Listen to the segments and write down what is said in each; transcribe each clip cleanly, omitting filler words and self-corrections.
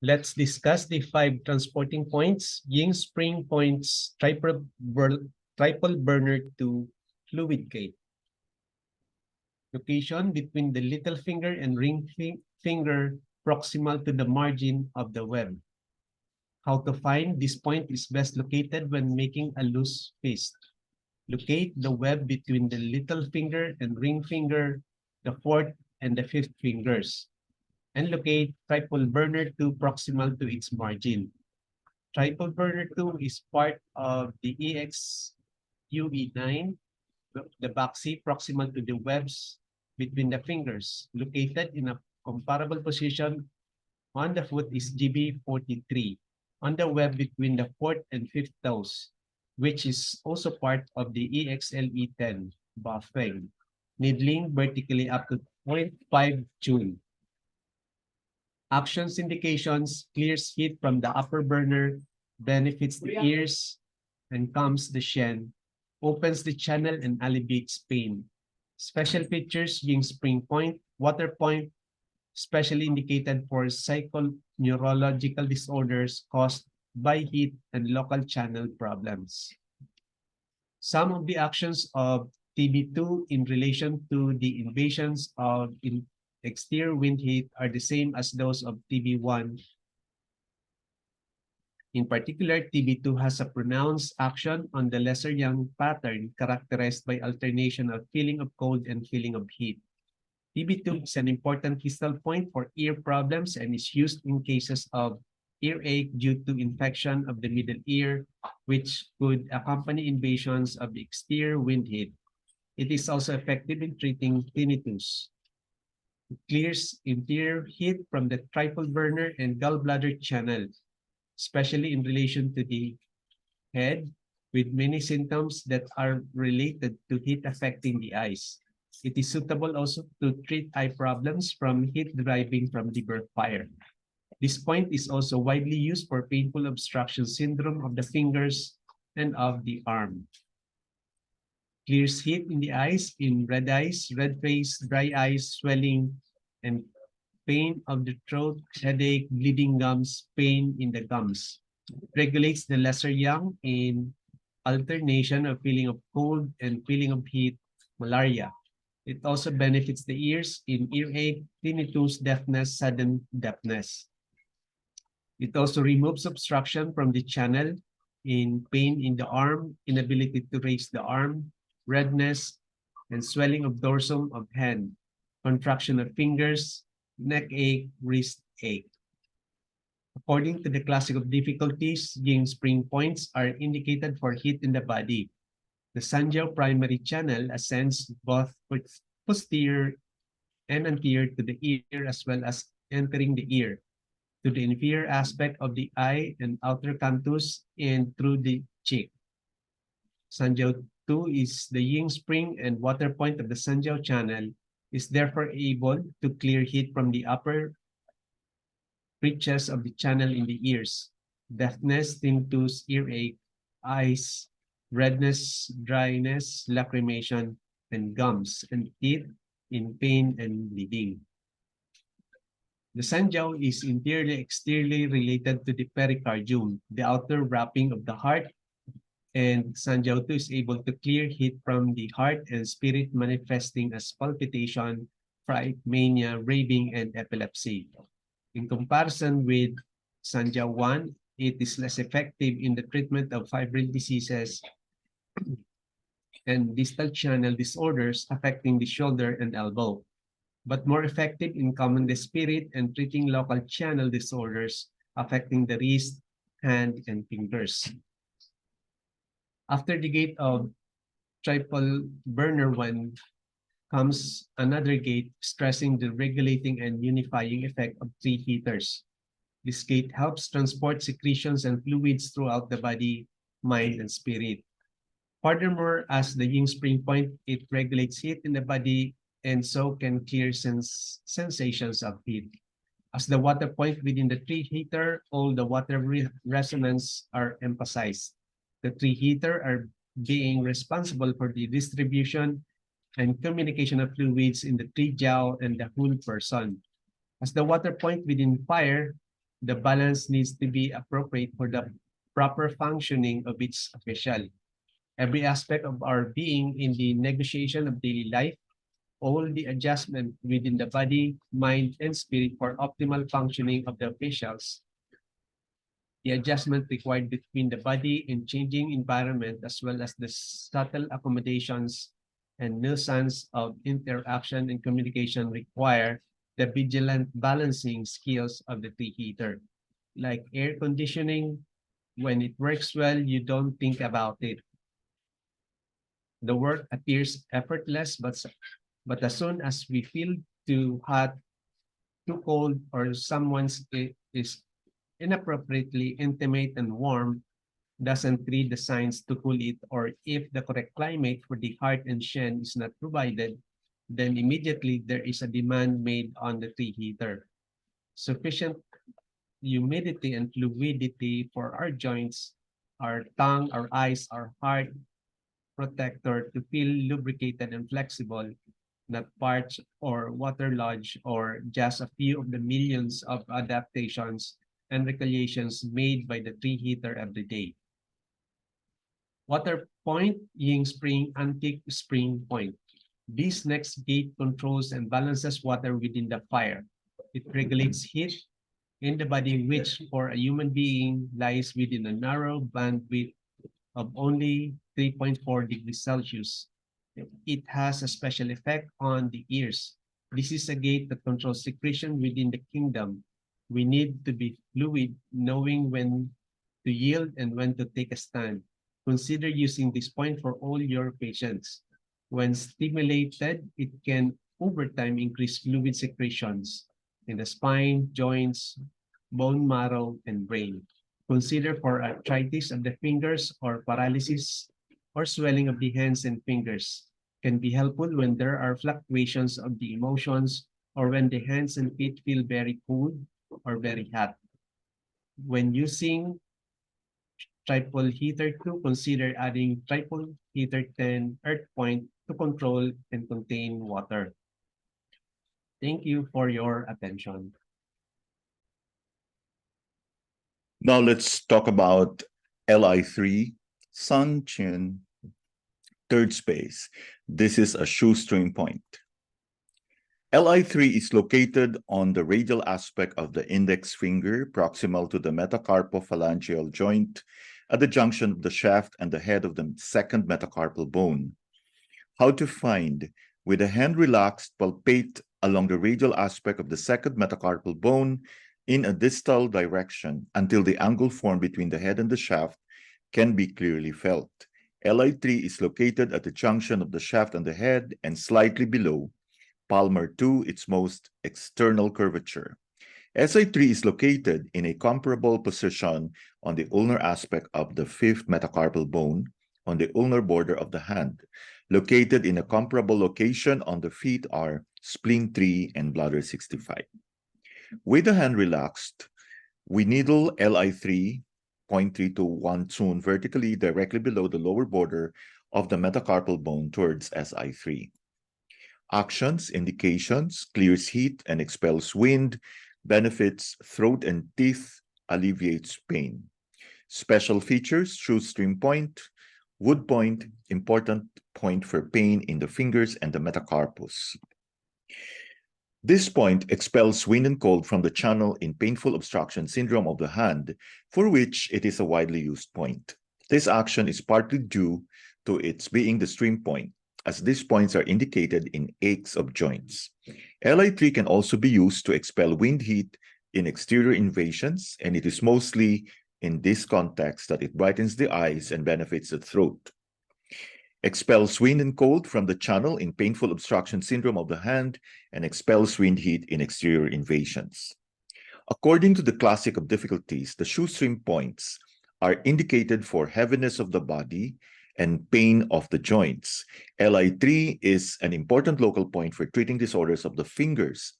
Let's discuss the 5 transporting points, Ying spring points, triple burner to fluid gate. Location between the little finger and ring finger proximal to the margin of the web. How to find this point is best located when making a loose fist. Locate the web between the little finger and ring finger, the fourth and the fifth fingers, and locate triple burner 2 proximal to its margin. Triple burner 2 is part of the EXUE9, the baxi proximal to the webs between the fingers, located in a comparable position on the foot is GB43, on the web between the fourth and fifth toes, which is also part of the EXLE10 buffing, needling vertically up to 0.5 Joule. Actions indications clears heat from the upper burner, benefits the ears, and calms the shen, opens the channel and alleviates pain. Special features Ying spring point, water point, specially indicated for psychoneurological disorders caused by heat and local channel problems. Some of the actions of TB2 in relation to the invasions of exterior wind heat are the same as those of TB1. In particular, TB2 has a pronounced action on the lesser yang pattern characterized by alternation of feeling of cold and feeling of heat. TB2 is an important crystal point for ear problems and is used in cases of earache due to infection of the middle ear, which could accompany invasions of the exterior wind heat. It is also effective in treating tinnitus. It clears interior heat from the triple burner and gallbladder channel, especially in relation to the head, with many symptoms that are related to heat affecting the eyes. It is suitable also to treat eye problems from heat deriving from the birth fire. This point is also widely used for painful obstruction syndrome of the fingers and of the arm. Clears heat in the eyes, in red eyes, red face, dry eyes, swelling, and pain of the throat, headache, bleeding gums, pain in the gums. Regulates the lesser yang in alternation of feeling of cold and feeling of heat, malaria. It also benefits the ears in earache, tinnitus, deafness, sudden deafness. It also removes obstruction from the channel in pain in the arm, inability to raise the arm, redness, and swelling of dorsum of hand, contraction of fingers, neck ache, wrist ache. According to the classic of difficulties, Ying spring points are indicated for heat in the body. The SANJIAN primary channel ascends both posterior and anterior to the ear as well as entering the ear, to the inferior aspect of the eye and outer canthus and through the cheek. SANJIAN 2 is the Ying spring and water point of the SANJIAN channel, is therefore able to clear heat from the upper reaches of the channel in the ears, deafness, tinnitus, earache, eyes, redness, dryness, lacrimation, and gums, and teeth in pain and bleeding. The SANJIAN is interiorly exteriorly related to the pericardium, the outer wrapping of the heart, and SANJIAN 2 is able to clear heat from the heart and spirit manifesting as palpitation, fright, mania, raving, and epilepsy. In comparison with SANJIAN 1, it is less effective in the treatment of fibrin diseases and distal channel disorders affecting the shoulder and elbow, but more effective in calming the spirit and treating local channel disorders affecting the wrist, hand, and fingers. After the gate of triple burner 1 comes another gate stressing the regulating and unifying effect of 3 heaters. This gate helps transport secretions and fluids throughout the body, mind, and spirit. Furthermore, as the Ying spring point, it regulates heat in the body and so can clear sensations of heat. As the water point within the 3 heater, all the water resonance are emphasized. The 3 heater are being responsible for the distribution and communication of fluids in the 3 jiao and the whole person. As the water point within fire, The balance needs to be appropriate for the proper functioning of each official. Every aspect of our being in the negotiation of daily life, all the adjustment within the body, mind, and spirit for optimal functioning of the officials, the adjustment required between the body and changing environment, as well as the subtle accommodations and nuisance of interaction and communication require the vigilant balancing skills of the preheater. Like air conditioning, when it works well, you don't think about it. The work appears effortless, but as soon as we feel too hot, too cold, or someone's is inappropriately intimate and warm, doesn't read the signs to cool it, or if the correct climate for the heart and shen is not provided, then immediately there is a demand made on the preheater. Sufficient humidity and fluidity for our joints, our tongue, our eyes, our heart protector to feel lubricated and flexible, not parched or waterlogged, or just a few of the millions of adaptations and recreations made by the preheater every day. Water point, Ying Spring, Antique Spring Point. This next gate controls and balances water within the fire. It regulates heat in the body, which for a human being lies within a narrow bandwidth of only 3.4 degrees Celsius. It has a special effect on the ears. This is a gate that controls secretion within the kingdom. We need to be fluid, knowing when to yield and when to take a stand. Consider using this point for all your patients. When stimulated, it can over time increase fluid secretions in the spine, joints, bone marrow, and brain. Consider for arthritis of the fingers or paralysis or swelling of the hands and fingers. Can be helpful when there are fluctuations of the emotions or when the hands and feet feel very cold or very hot. When using triple heater 2, consider adding triple heater 10 earth point to control and contain water. Thank you for your attention. Now let's talk about LI3, SANJIAN, third space. This is a Shu-Stream point. LI3 is located on the radial aspect of the index finger, proximal to the metacarpophalangeal joint, at the junction of the shaft and the head of the second metacarpal bone. How to find? With the hand relaxed, palpate along the radial aspect of the second metacarpal bone in a distal direction until the angle formed between the head and the shaft can be clearly felt. LI3 is located at the junction of the shaft and the head and slightly below palmar to its most external curvature. SI3 is located in a comparable position on the ulnar aspect of the fifth metacarpal bone on the ulnar border of the hand. Located in a comparable location on the feet are spleen 3 and bladder 65. With the hand relaxed, we needle LI3 0.3 to 1 tune vertically directly below the lower border of the metacarpal bone towards SI3. Actions, indications, clears heat and expels wind, benefits throat and teeth, alleviates pain. Special features, Shu-Stream point, wood point, important point for pain in the fingers and the metacarpus. This point expels wind and cold from the channel in painful obstruction syndrome of the hand, for which it is a widely used point. This action is partly due to its being the stream point, as these points are indicated in aches of joints. LI3 can also be used to expel wind heat in exterior invasions, and it is mostly in this context that it brightens the eyes and benefits the throat. Expels wind and cold from the channel in painful obstruction syndrome of the hand, and expels wind heat in exterior invasions. According to the classic of difficulties, the Shu-Stream points are indicated for heaviness of the body and pain of the joints. LI3 is an important local point for treating disorders of the fingers,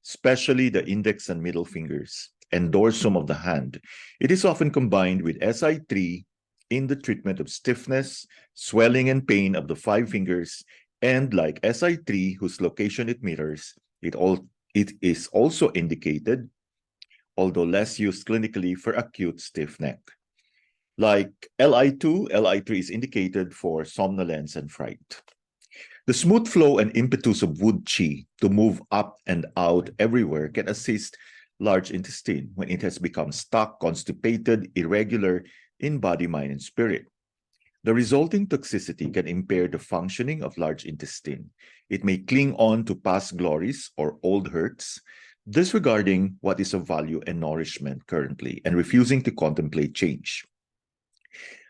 especially the index and middle fingers and dorsum of the hand. It is often combined with SI3 in the treatment of stiffness, swelling, and pain of the 5 fingers, and like SI3, whose location it mirrors, it is also indicated although less used clinically for acute stiff neck. Like LI2, LI3 is indicated for somnolence and fright. The smooth flow and impetus of wood qi to move up and out everywhere can assist large intestine when it has become stuck, constipated, irregular in body, mind, and spirit. The resulting toxicity can impair the functioning of large intestine. It may cling on to past glories or old hurts, disregarding what is of value and nourishment currently and refusing to contemplate change.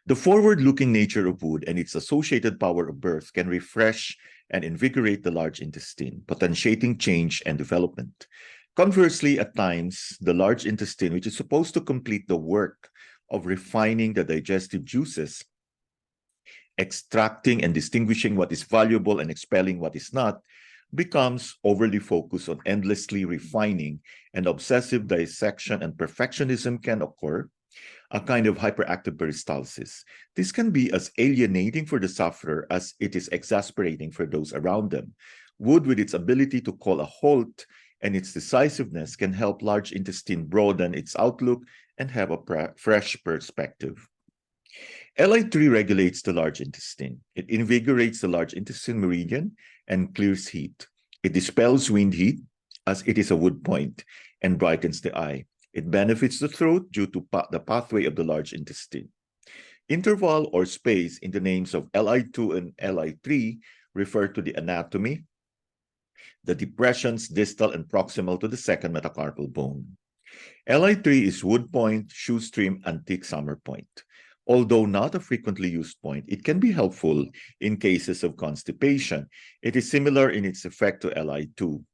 The forward-looking nature of wood and its associated power of birth can refresh and invigorate the large intestine, potentiating change and development. Conversely, at times, the large intestine, which is supposed to complete the work of refining the digestive juices, extracting and distinguishing what is valuable and expelling what is not, becomes overly focused on endlessly refining, and obsessive dissection and perfectionism can occur, a kind of hyperactive peristalsis. This can be as alienating for the sufferer as it is exasperating for those around them. Wood, with its ability to call a halt and its decisiveness, can help large intestine broaden its outlook and have a fresh perspective. LI3 regulates the large intestine. It invigorates the large intestine meridian and clears heat. It dispels wind heat, as it is a wood point, and brightens the eye. It benefits the throat due to the pathway of the large intestine. Interval or space in the names of LI2 and LI3 refer to the anatomy, the depressions distal and proximal to the second metacarpal bone. LI3 is wood point, Shu-Stream, antique summer point. Although not a frequently used point, it can be helpful in cases of constipation. It is similar in its effect to LI2.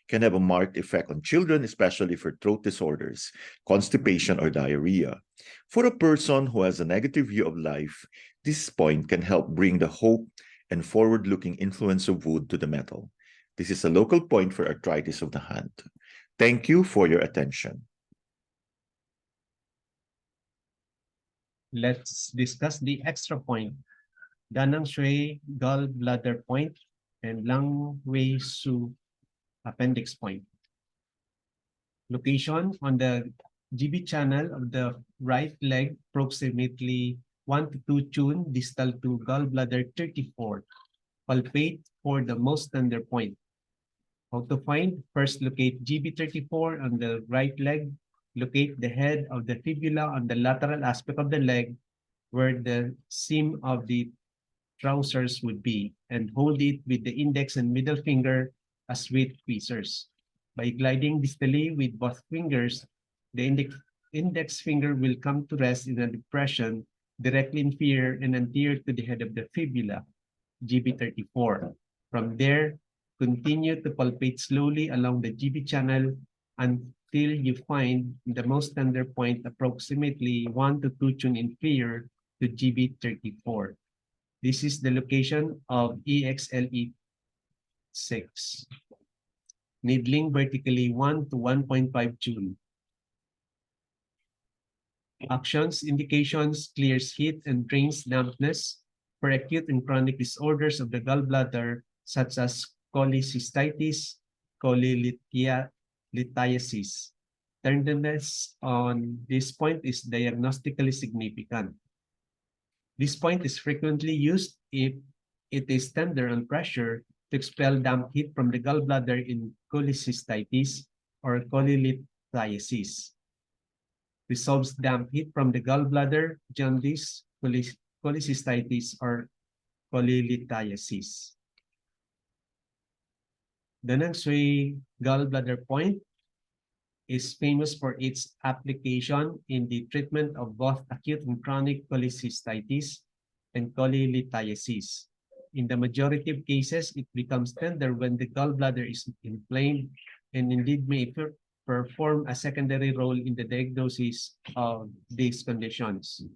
Can have a marked effect on children, especially for throat disorders, constipation, or diarrhea. For a person who has a negative view of life, this point can help bring the hope and forward-looking influence of wood to the metal. This is a local point for arthritis of the hand. Thank you for your attention. Let's discuss the extra point, Dannangxue gallbladder point and Lanweixue appendix point. Location on the GB channel of the right leg, approximately 1 to 2 tune distal to gallbladder 34. Palpate for the most tender point. How to find? First, locate GB34 on the right leg. Locate the head of the fibula on the lateral aspect of the leg where the seam of the trousers would be, and hold it with the index and middle finger as with tweezers. By gliding distally with both fingers, the index finger will come to rest in a depression directly inferior and anterior to the head of the fibula, GB34. From there, continue to palpate slowly along the GB channel until you find the most tender point approximately 1 to 2 tune inferior to GB34. This is the location of EXLE6. Needling vertically 1 to 1.5 tune. Actions, indications, clears heat and drains dampness for acute and chronic disorders of the gallbladder such as cholecystitis, cholelithiasis. Tenderness on this point is diagnostically significant. This point is frequently used if it is tender on pressure to expel damp heat from the gallbladder in cholecystitis or cholelithiasis. Resolves damp heat from the gallbladder, jaundice, cholecystitis, or cholelithiasis. Dannangxue gallbladder point is famous for its application in the treatment of both acute and chronic cholecystitis and cholelithiasis. In the majority of cases, it becomes tender when the gallbladder is inflamed and indeed may perform a secondary role in the diagnosis of these conditions.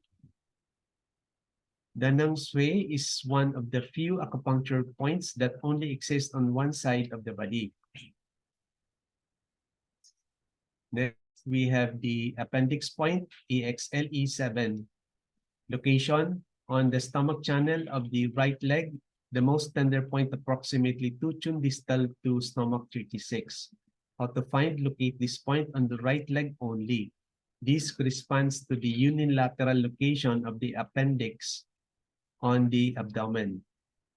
Dannangxue is one of the few acupuncture points that only exist on one side of the body. Next, we have the appendix point, EXLE7. Location on the stomach channel of the right leg, the most tender point approximately 2 tune distal to stomach 36. How to find, locate this point on the right leg only. This corresponds to the unilateral location of the appendix on the abdomen.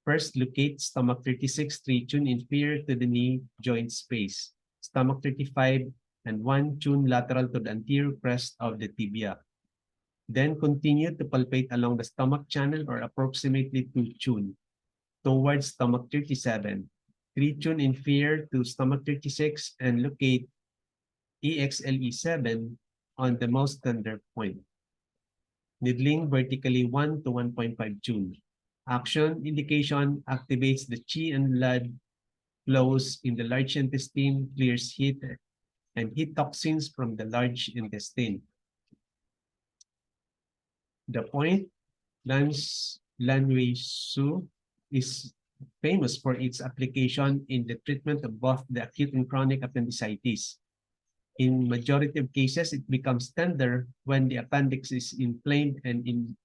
First, locate stomach 36, 3 tune inferior to the knee joint space. Stomach 35 and 1 tune lateral to the anterior crest of the tibia. Then continue to palpate along the stomach channel or approximately 2 tune towards stomach 37. 3 tune inferior to stomach 36 and locate EXLE7 on the most tender point. Needling vertically 1 to 1.5 tune. Action indication activates the qi and blood flows in the large intestine, clears heat and heat toxins from the large intestine. The point, Lanweixue, is famous for its application in the treatment of both the acute and chronic appendicitis. In majority of cases, it becomes tender when the appendix is inflamed and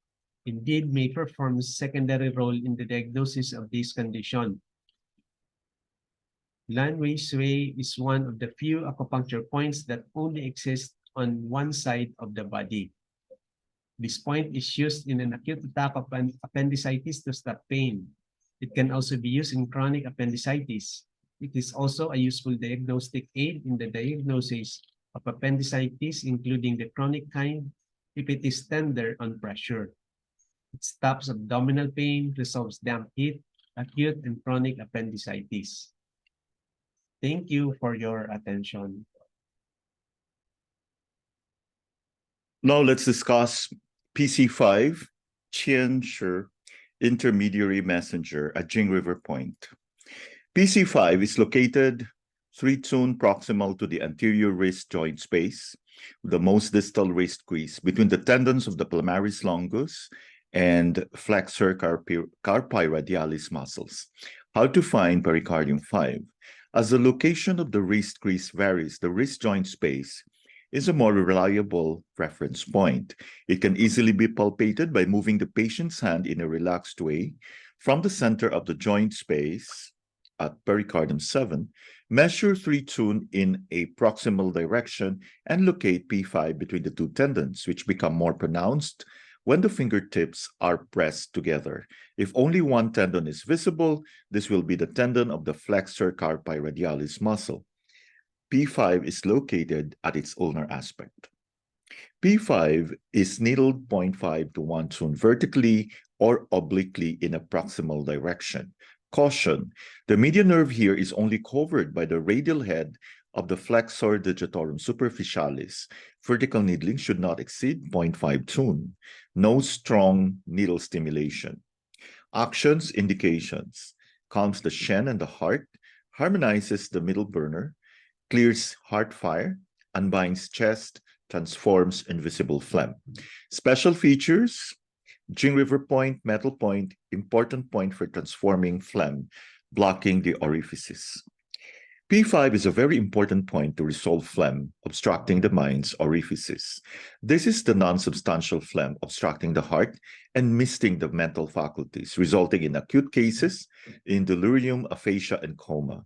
indeed may perform a secondary role in the diagnosis of this condition. Lanweixue is one of the few acupuncture points that only exist on one side of the body. This point is used in an acute attack of appendicitis to stop pain. It can also be used in chronic appendicitis. It is also a useful diagnostic aid in the diagnosis of appendicitis, including the chronic kind, if it is tender on pressure. It stops abdominal pain, resolves damp heat, acute and chronic appendicitis. Thank you for your attention. Now let's discuss PC5, Qian-Shi, intermediary messenger at Jing River Point. PC5 is located 3 tune proximal to the anterior wrist joint space, the most distal wrist crease between the tendons of the palmaris longus and flexor carpi radialis muscles. How to find pericardium 5? As the location of the wrist crease varies, the wrist joint space is a more reliable reference point. It can easily be palpated by moving the patient's hand in a relaxed way from the center of the joint space at pericardium 7, measure 3 tune in a proximal direction and locate P5 between the two tendons, which become more pronounced when the fingertips are pressed together. If only one tendon is visible, this will be the tendon of the flexor carpi radialis muscle. P5 is located at its ulnar aspect. P5 is needled 0.5 to 1 tune vertically or obliquely in a proximal direction. Caution, the median nerve here is only covered by the radial head of the flexor digitorum superficialis. Vertical needling should not exceed 0.5 tune. No strong needle stimulation. Actions, indications. Calms the shen and the heart, harmonizes the middle burner, clears heart fire, unbinds chest, transforms invisible phlegm. Special features, Jing River Point, metal point, important point for transforming phlegm, blocking the orifices. P5 is a very important point to resolve phlegm, obstructing the mind's orifices. This is the non-substantial phlegm obstructing the heart and misting the mental faculties, resulting in acute cases in delirium, aphasia, and coma.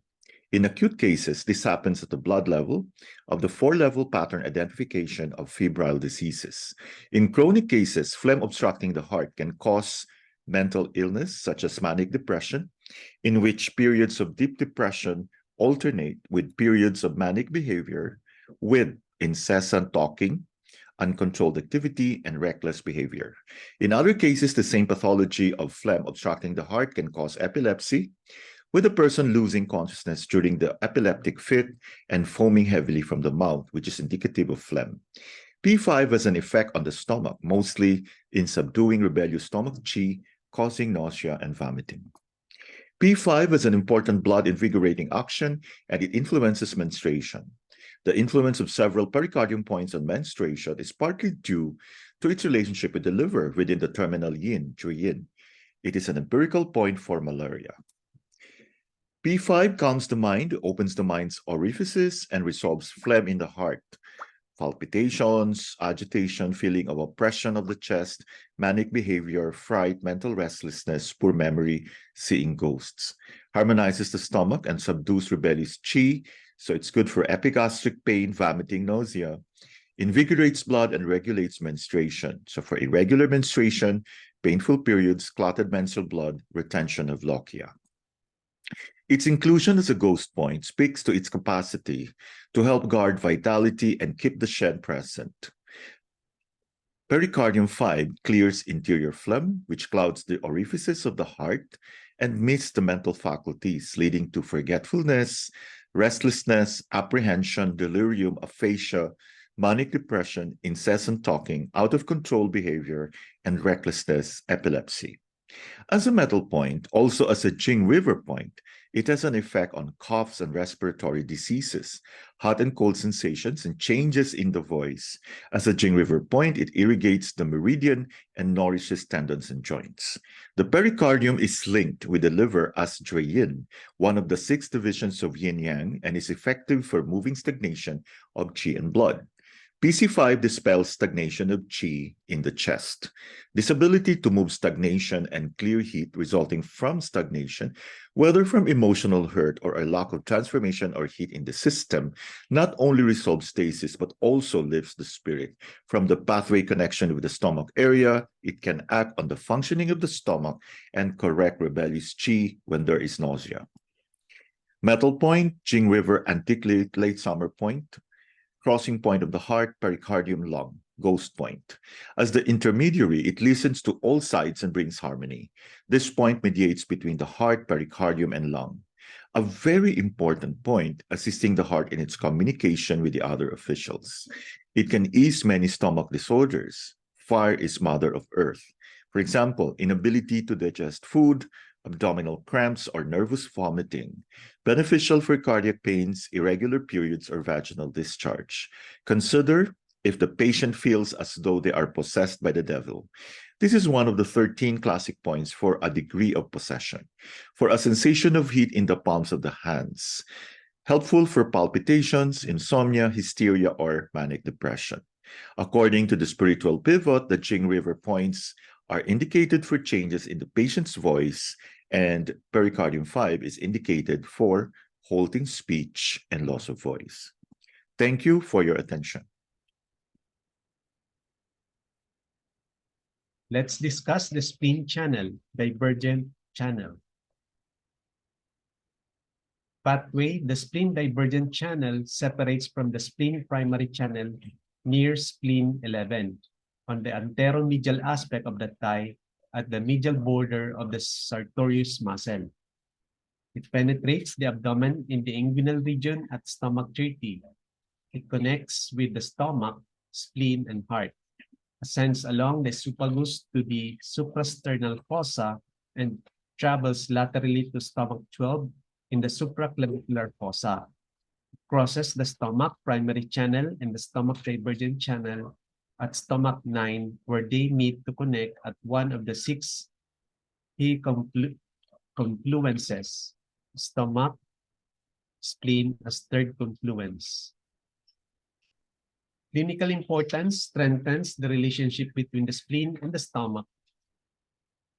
In acute cases, this happens at the blood level of the 4-level pattern identification of febrile diseases. In chronic cases, phlegm obstructing the heart can cause mental illness, such as manic depression, in which periods of deep depression alternate with periods of manic behavior with incessant talking, uncontrolled activity, and reckless behavior. In other cases, the same pathology of phlegm obstructing the heart can cause epilepsy, with a person losing consciousness during the epileptic fit and foaming heavily from the mouth, which is indicative of phlegm. P5 has an effect on the stomach, mostly in subduing rebellious stomach qi, causing nausea and vomiting. P5 has an important blood invigorating action, and it influences menstruation. The influence of several pericardium points on menstruation is partly due to its relationship with the liver within the terminal yin, Zhuyin. It is an empirical point for malaria. P5 calms the mind, opens the mind's orifices, and resolves phlegm in the heart. Palpitations, agitation, feeling of oppression of the chest, manic behavior, fright, mental restlessness, poor memory, seeing ghosts. Harmonizes the stomach and subdues rebellious qi, So it's good for epigastric pain, vomiting, nausea, invigorates blood and regulates menstruation. So for irregular menstruation, painful periods, clotted menstrual blood, retention of lochia. Its inclusion as a ghost point speaks to its capacity to help guard vitality and keep the shed present. Pericardium 5 clears interior phlegm, which clouds the orifices of the heart and mists the mental faculties, leading to forgetfulness, restlessness, apprehension, delirium, aphasia, manic depression, incessant talking, out-of-control behavior, and recklessness, epilepsy. As a metal point, also as a Jing River point, it has an effect on coughs and respiratory diseases, hot and cold sensations, and changes in the voice. As a Jing River point, it irrigates the meridian and nourishes tendons and joints. The pericardium is linked with the liver as Yin, one of the 6 divisions of yin-yang, and is effective for moving stagnation of qi and blood. PC5 dispels stagnation of qi in the chest. This ability to move stagnation and clear heat resulting from stagnation, whether from emotional hurt or a lack of transformation or heat in the system, not only resolves stasis but also lifts the spirit. From the pathway connection with the stomach area, it can act on the functioning of the stomach and correct rebellious qi when there is nausea. Metal point, Jing River Antique Late Summer point, crossing point of the heart, pericardium, lung, ghost point. As the intermediary, it listens to all sides and brings harmony. This point mediates between the heart, pericardium, and lung. A very important point, assisting the heart in its communication with the other officials. It can ease many stomach disorders. Fire is mother of earth. For example, inability to digest food, abdominal cramps, or nervous vomiting. Beneficial for cardiac pains, irregular periods, or vaginal discharge. Consider if the patient feels as though they are possessed by the devil. This is one of the 13 classic points for a degree of possession. For a sensation of heat in the palms of the hands. Helpful for palpitations, insomnia, hysteria, or manic depression. According to the spiritual pivot, the Jing River points are indicated for changes in the patient's voice, and pericardium 5 is indicated for halting speech and loss of voice. Thank you for your attention. Let's discuss the spleen channel, divergent channel. Pathway, the spleen divergent channel separates from the spleen primary channel near spleen 11 on the anteromedial aspect of the thigh at the medial border of the sartorius muscle. It penetrates the abdomen in the inguinal region at stomach 30. It connects with the stomach, spleen, and heart, ascends along the esophagus to the suprasternal fossa, and travels laterally to stomach 12 in the supraclavicular fossa. It crosses the stomach primary channel and the stomach divergent channel at stomach 9, where they meet to connect at one of the 6 key confluences, stomach, spleen as third confluence. Clinical importance strengthens the relationship between the spleen and the stomach.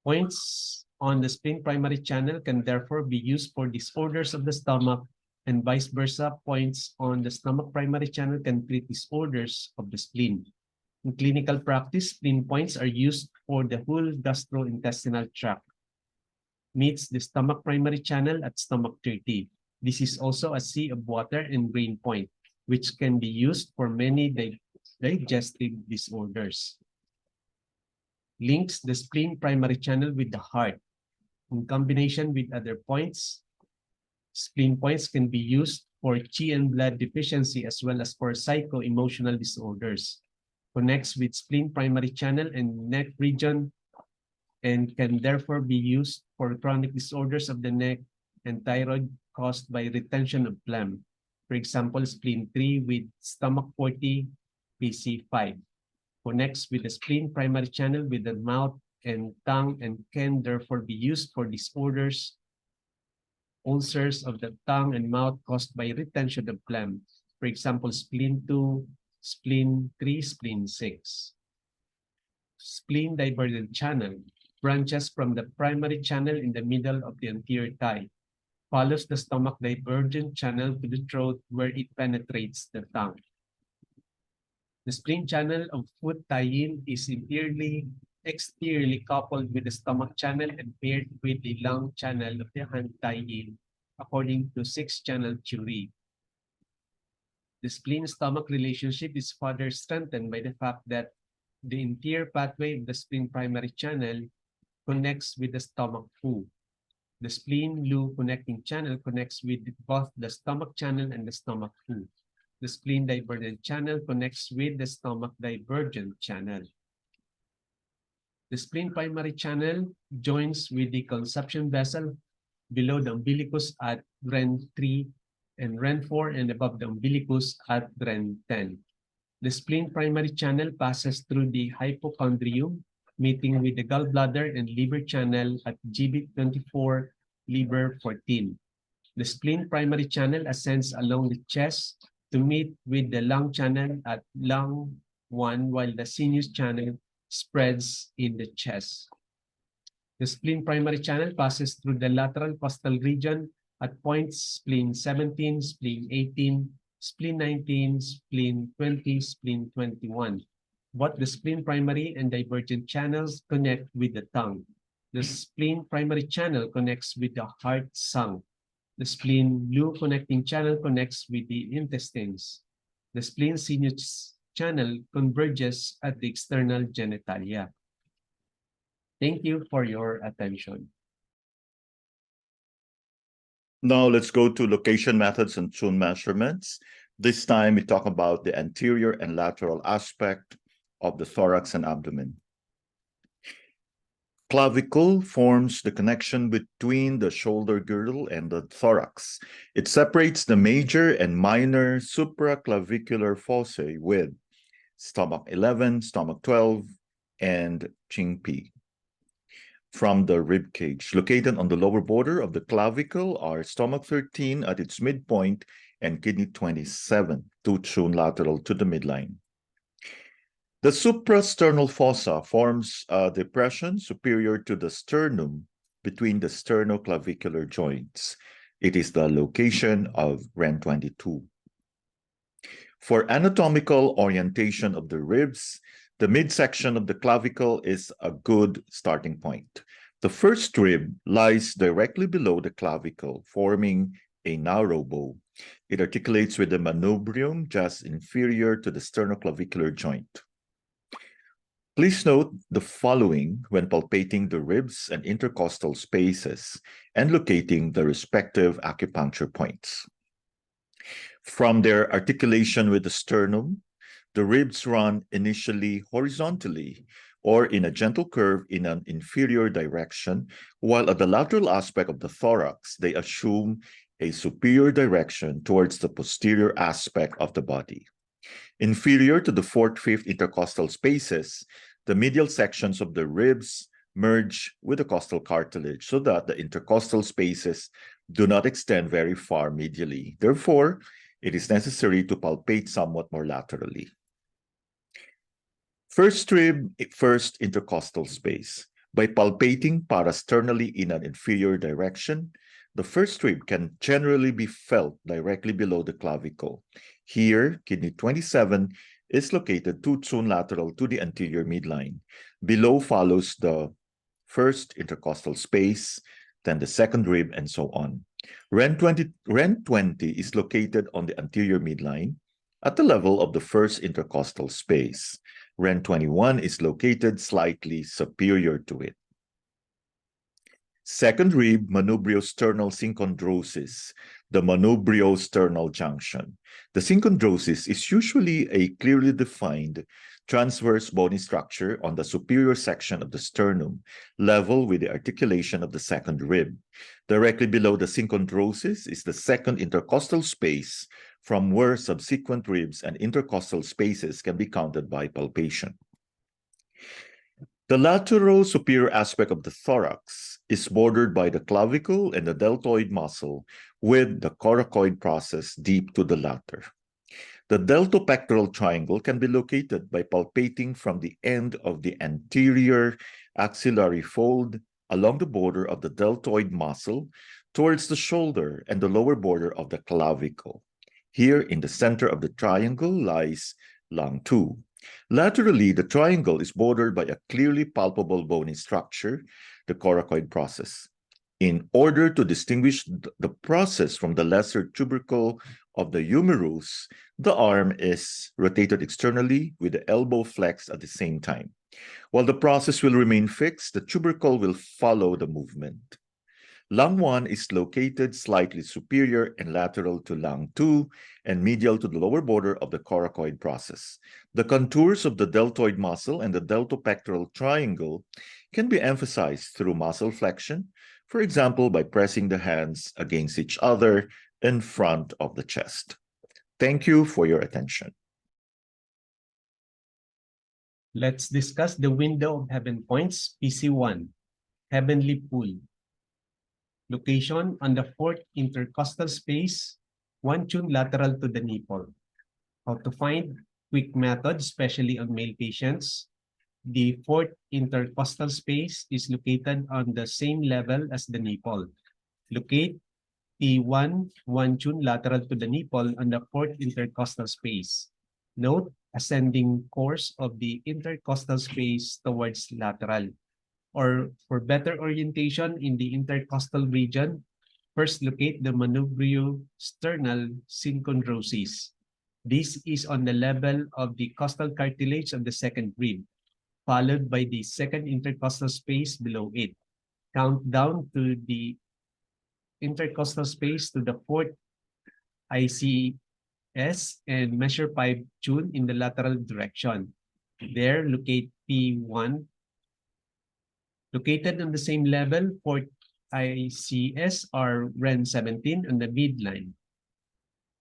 Points on the spleen primary channel can therefore be used for disorders of the stomach, and vice versa. Points on the stomach primary channel can treat disorders of the spleen. In clinical practice, spleen points are used for the whole gastrointestinal tract. Meets the stomach primary channel at stomach 30. This is also a sea of water and brain point, which can be used for many digestive disorders. Links the spleen primary channel with the heart. In combination with other points, spleen points can be used for qi and blood deficiency as well as for psycho-emotional disorders. Connects with spleen primary channel and neck region and can therefore be used for chronic disorders of the neck and thyroid caused by retention of phlegm. For example, spleen 3 with stomach 40, PC5. Connects with the spleen primary channel with the mouth and tongue and can therefore be used for disorders, ulcers of the tongue and mouth caused by retention of phlegm. For example, spleen 2, spleen 3, spleen 6. Spleen divergent channel branches from the primary channel in the middle of the anterior thigh. follows the stomach divergent channel to the throat where it penetrates the tongue. The spleen channel of foot tie-in is exteriorly coupled with the stomach channel and paired with the lung channel of the hand tie-in, according to 6-channel theory. The spleen-stomach relationship is further strengthened by the fact that the interior pathway of the spleen primary channel connects with the stomach fu. The spleen-lu connecting channel connects with both the stomach channel and the stomach fu. The spleen divergent channel connects with the stomach divergent channel. The spleen primary channel joins with the consumption vessel below the umbilicus at REN 3 and REN 4 and above the umbilicus at REN 10. The spleen primary channel passes through the hypochondrium, meeting with the gallbladder and liver channel at GB24, liver 14. The spleen primary channel ascends along the chest to meet with the lung channel at lung 1, while the sinus channel spreads in the chest. The spleen primary channel passes through the lateral costal region at points spleen 17, spleen 18, spleen 19, spleen 20, spleen 21. Both the spleen primary and divergent channels connect with the tongue. The spleen primary channel connects with the heart sung. The spleen-lu connecting channel connects with the intestines. The spleen sinus channel converges at the external genitalia. Thank you for your attention. Now let's go to location methods and tune measurements. This time we talk about the anterior and lateral aspect of the thorax and abdomen. Clavicle forms the connection between the shoulder girdle and the thorax. It separates the major and minor supraclavicular fossae with stomach 11, stomach 12, and Ching-P. From the rib cage, located on the lower border of the clavicle are stomach 13 at its midpoint and kidney 27, to tune lateral to the midline. The suprasternal fossa forms a depression superior to the sternum between the sternoclavicular joints. It is the location of REN 22. For anatomical orientation of the ribs, the midsection of the clavicle is a good starting point. The first rib lies directly below the clavicle, forming a narrow bow. It articulates with the manubrium just inferior to the sternoclavicular joint. Please note the following when palpating the ribs and intercostal spaces and locating the respective acupuncture points. From their articulation with the sternum, the ribs run initially horizontally or in a gentle curve in an inferior direction, while at the lateral aspect of the thorax, they assume a superior direction towards the posterior aspect of the body. Inferior to the 4th, 5th intercostal spaces, the medial sections of the ribs merge with the costal cartilage so that the intercostal spaces do not extend very far medially. Therefore, it is necessary to palpate somewhat more laterally. First rib, first intercostal space. By palpating parasternally in an inferior direction, the first rib can generally be felt directly below the clavicle. Here, kidney 27 is located 2 tune lateral to the anterior midline. Below follows the first intercostal space, then the second rib, and so on. REN 20 is located on the anterior midline at the level of the first intercostal space. REN 21 is located slightly superior to it. Second rib, manubriosternal synchondrosis, the manubriosternal junction. The synchondrosis is usually a clearly defined transverse bony structure on the superior section of the sternum, level with the articulation of the second rib. Directly below the synchondrosis is the second intercostal space, from where subsequent ribs and intercostal spaces can be counted by palpation. The lateral superior aspect of the thorax is bordered by the clavicle and the deltoid muscle, with the coracoid process deep to the latter. The deltopectoral triangle can be located by palpating from the end of the anterior axillary fold along the border of the deltoid muscle towards the shoulder and the lower border of the clavicle. Here in the center of the triangle lies lung 2. Laterally, the triangle is bordered by a clearly palpable bony structure, the coracoid process. In order to distinguish the process from the lesser tubercle of the humerus, the arm is rotated externally with the elbow flexed at the same time. While the process will remain fixed, the tubercle will follow the movement. Lung 1 is located slightly superior and lateral to lung 2 and medial to the lower border of the coracoid process. The contours of the deltoid muscle and the deltopectoral triangle can be emphasized through muscle flexion, for example, by pressing the hands against each other in front of the chest. Thank you for your attention. Let's discuss the window of heaven points, PC1, heavenly pool. Location on the fourth intercostal space, 1 tune lateral to the nipple. How to find? Quick method, especially on male patients. The fourth intercostal space is located on the same level as the nipple. Locate P1, 1 tune lateral to the nipple on the fourth intercostal space. Note ascending course of the intercostal space towards lateral. Or for better orientation in the intercostal region, first locate the manubriosternal synchondrosis. This is on the level of the costal cartilage of the second rib, followed by the second intercostal space below it. Count down to the intercostal space to the fourth ICS and measure 5 tune in the lateral direction. There, locate P1. Located on the same level, fourth ICS are REN 17 on the midline.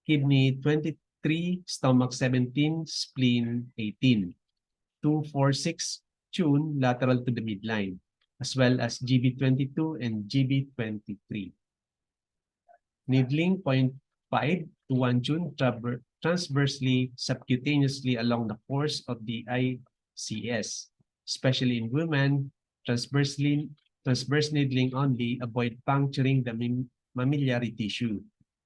Kidney 23, stomach 17, spleen 18. 2, 4, 6 tune lateral to the midline, as well as GB22 and GB23. Needling 0.5 to 1 tune transversely subcutaneously along the course of the ICS, especially in women. Transverse needling only, avoid puncturing the mammillary tissue.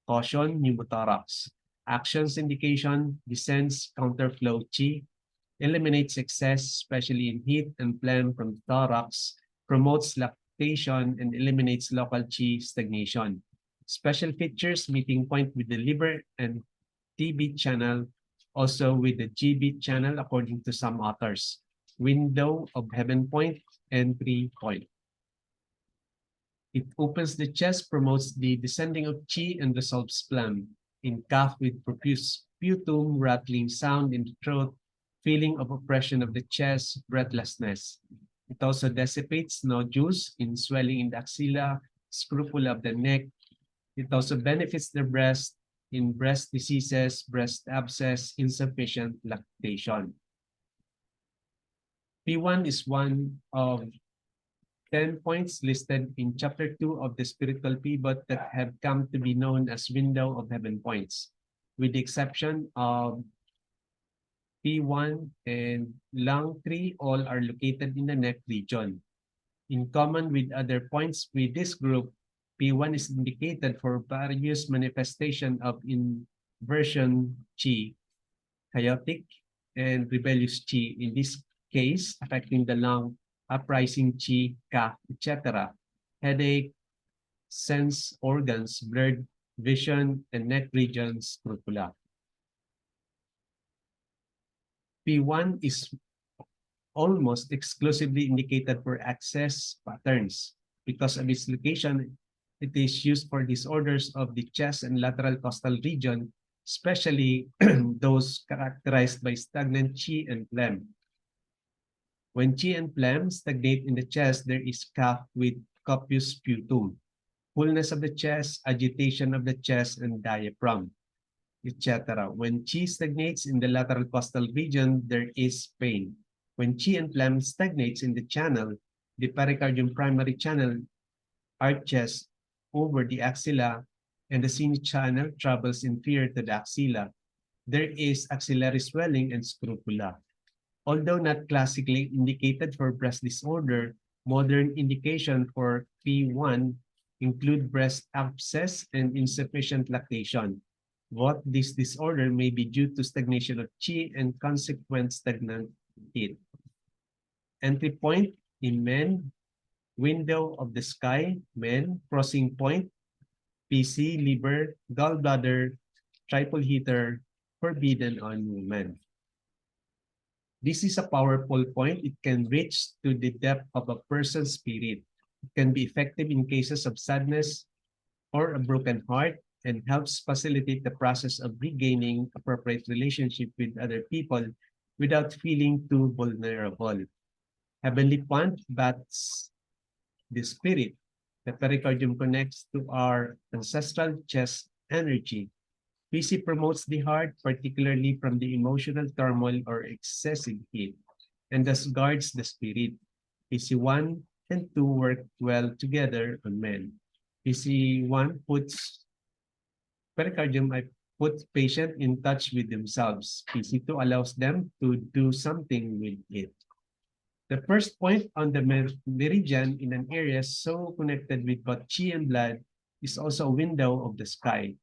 Caution, pneumothorax. Actions indication, descends counterflow chi, eliminates excess, especially in heat and phlegm from the thorax, promotes lactation, and eliminates local chi stagnation. Special features, meeting point with the liver and TB channel, also with the GB channel according to some authors. Window of heaven point, entry point. It opens the chest, promotes the descending of chi, and resolves phlegm. In cough with profuse sputum, rattling sound in the throat, feeling of oppression of the chest, breathlessness. It also dissipates nodules in swelling in the axilla, scrofula of the neck. It also benefits the breast in breast diseases, breast abscess, insufficient lactation. P1 is one of 10 points listed in Chapter 2 of the Spiritual Pivot that have come to be known as Window of Heaven points, with the exception of P1 and lung 3, all are located in the neck region. In common with other points with this group, P1 is indicated for various manifestations of inversion chi, chaotic, and rebellious chi. In this case, affecting the lung, uprising chi, cough, etc., headache, sense organs, blurred vision, and neck regions, scrofula. P1 is almost exclusively indicated for access patterns. Because of its location, it is used for disorders of the chest and lateral costal region, especially those characterized by stagnant chi and phlegm. When chi and phlegm stagnate in the chest, there is cough with copious sputum, fullness of the chest, agitation of the chest and diaphragm, etc. When chi stagnates in the lateral costal region, there is pain. When chi and phlegm stagnates in the channel, the pericardium primary channel arches over the axilla and the sine channel travels inferior to the axilla. There is axillary swelling and scrofula. Although not classically indicated for breast disorder, modern indication for P1 include breast abscess and insufficient lactation. Both this disorder may be due to stagnation of qi and consequent stagnant heat. Entry point in men, window of the sky, men, crossing point, PC, liver, gallbladder, triple heater, forbidden on women. This is a powerful point. It can reach to the depth of a person's spirit. It can be effective in cases of sadness or a broken heart and helps facilitate the process of regaining appropriate relationship with other people without feeling too vulnerable. Heavenly point bats the spirit. The pericardium connects to our ancestral chest energy. PC promotes the heart, particularly from the emotional turmoil or excessive heat, and thus guards the spirit. PC1 and 2 work well together on men. PC1 puts pericardium, puts patient in touch with themselves. PC2 allows them to do something with it. The first point on the meridian in an area so connected with both qi and blood is also a window of the sky.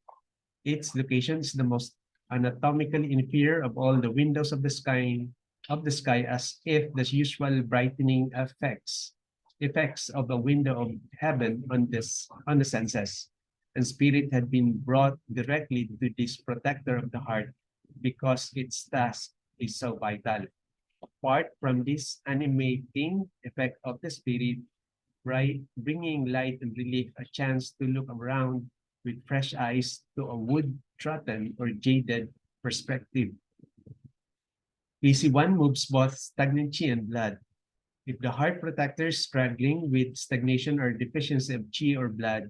Its location is the most anatomically inferior of all the windows of the sky, as if the usual brightening effects of a window of heaven on the senses and spirit had been brought directly to this protector of the heart because its task is so vital. Apart from this animating effect of the spirit, bringing light and relief, a chance to look around with fresh eyes to a wood-trodden or jaded perspective. PC1 moves both stagnant qi and blood. If the heart protector is struggling with stagnation or deficiency of qi or blood,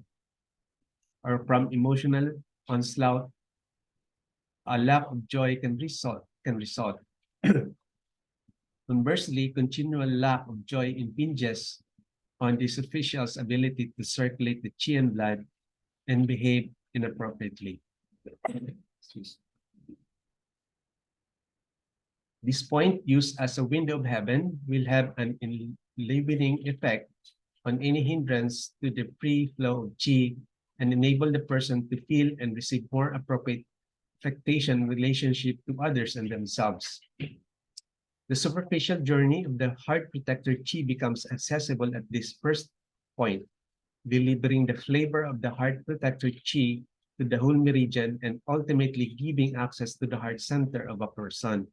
or from emotional onslaught, a lack of joy can result. Conversely, continual lack of joy impinges on this official's ability to circulate the qi and blood and behave inappropriately. This point, used as a window of heaven, will have an enlivening effect on any hindrance to the free flow of qi and enable the person to feel and receive more appropriate affectation relationship to others and themselves. The superficial journey of the heart protector qi becomes accessible at this first point, delivering the flavor of the heart protector qi to the whole meridian and ultimately giving access to the heart center of a person.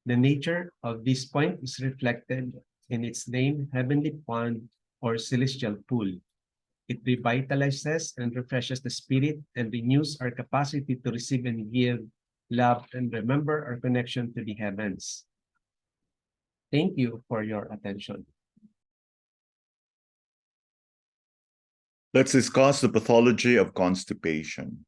The nature of this point is reflected in its name, heavenly pond or celestial pool. It revitalizes and refreshes the spirit and renews our capacity to receive and give, love, and remember our connection to the heavens. Thank you for your attention. Let's discuss the pathology of constipation.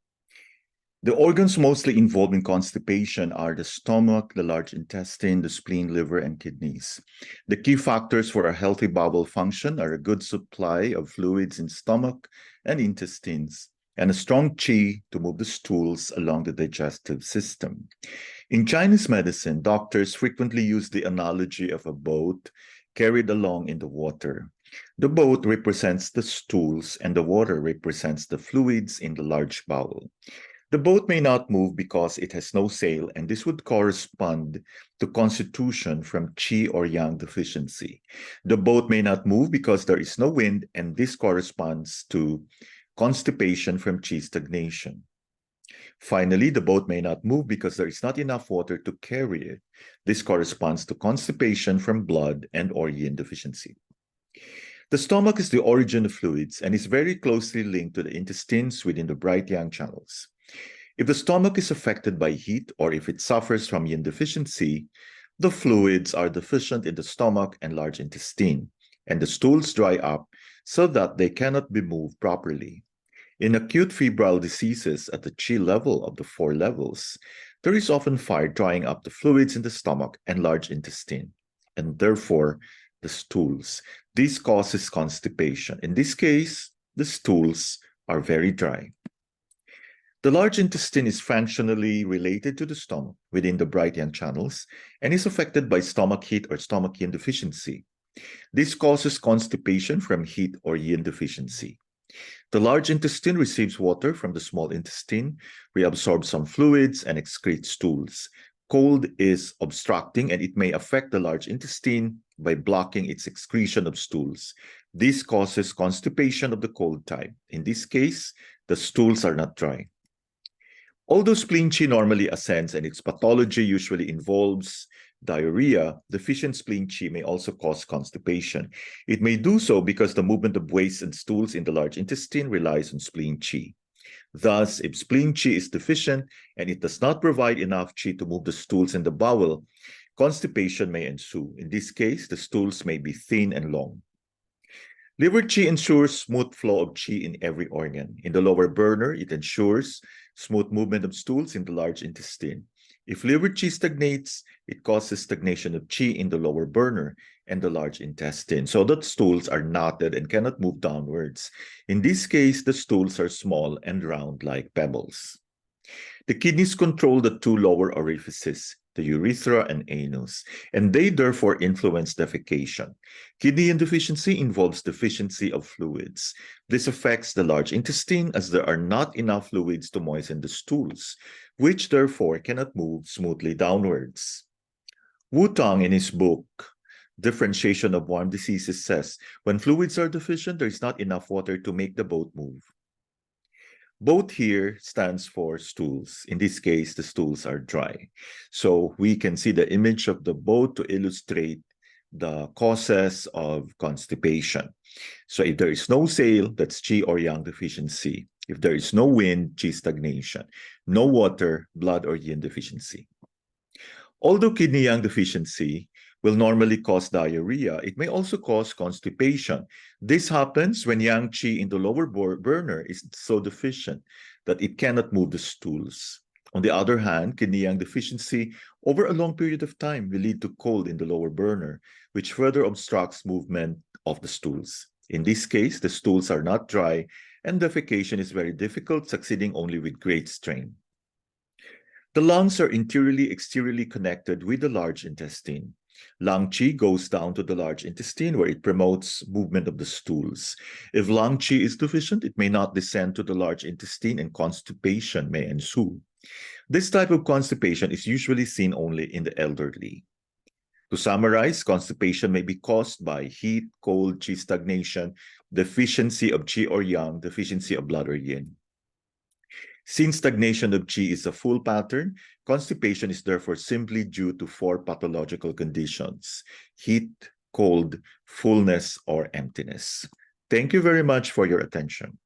The organs mostly involved in constipation are the stomach, the large intestine, the spleen, liver, and kidneys. The key factors for a healthy bowel function are a good supply of fluids in stomach and intestines, and a strong qi to move the stools along the digestive system. In Chinese medicine, doctors frequently use the analogy of a boat carried along in the water. The boat represents the stools, and the water represents the fluids in the large bowel. The boat may not move because it has no sail, and this would correspond to constitution from qi or yang deficiency. The boat may not move because there is no wind, and this corresponds to constipation from qi stagnation. Finally, the boat may not move because there is not enough water to carry it. This corresponds to constipation from blood and or yin deficiency. The stomach is the origin of fluids and is very closely linked to the intestines within the bright yang channels. If the stomach is affected by heat or if it suffers from yin deficiency, the fluids are deficient in the stomach and large intestine, and the stools dry up so that they cannot be moved properly. In acute febrile diseases at the qi level of the 4 levels, there is often fire drying up the fluids in the stomach and large intestine, and therefore the stools. This causes constipation. In this case, the stools are very dry. The large intestine is functionally related to the stomach within the bright yang channels and is affected by stomach heat or stomach yin deficiency. This causes constipation from heat or yin deficiency. The large intestine receives water from the small intestine, reabsorbs some fluids, and excretes stools. Cold is obstructing, and it may affect the large intestine by blocking its excretion of stools. This causes constipation of the cold type. In this case, the stools are not dry. Although spleen qi normally ascends and its pathology usually involves diarrhea, deficient spleen qi may also cause constipation. It may do so because the movement of waste and stools in the large intestine relies on spleen qi. Thus, if spleen qi is deficient and it does not provide enough qi to move the stools in the bowel, constipation may ensue. In this case, the stools may be thin and long. Liver qi ensures smooth flow of qi in every organ. In the lower burner, it ensures smooth movement of stools in the large intestine. If liver qi stagnates, it causes stagnation of qi in the lower burner and the large intestine, so that stools are knotted and cannot move downwards. In this case, the stools are small and round like pebbles. The kidneys control the two lower orifices, the urethra and anus, and they therefore influence defecation. Kidney insufficiency involves deficiency of fluids. This affects the large intestine as there are not enough fluids to moisten the stools, which therefore cannot move smoothly downwards. Wu Tong, in his book, Differentiation of Warm Diseases, says, when fluids are deficient, there is not enough water to make the boat move. Boat here stands for stools. In this case, the stools are dry. So we can see the image of the boat to illustrate the causes of constipation. So if there is no sail, that's qi or yang deficiency. If there is no wind, qi stagnation. No water, blood or yin deficiency. Although kidney yang deficiency will normally cause diarrhea, it may also cause constipation. This happens when yang qi in the lower burner is so deficient that it cannot move the stools. On the other hand, kidney yang deficiency over a long period of time will lead to cold in the lower burner, which further obstructs movement of the stools. In this case, the stools are not dry and defecation is very difficult, succeeding only with great strain. The lungs are interiorly, exteriorly connected with the large intestine. Lung qi goes down to the large intestine where it promotes movement of the stools. If lung qi is deficient, it may not descend to the large intestine and constipation may ensue. This type of constipation is usually seen only in the elderly. To summarize, constipation may be caused by heat, cold, qi stagnation, deficiency of qi or yang, deficiency of blood or yin. Since stagnation of qi is a full pattern, constipation is therefore simply due to 4 pathological conditions: heat, cold, fullness, or emptiness. Thank you very much for your attention.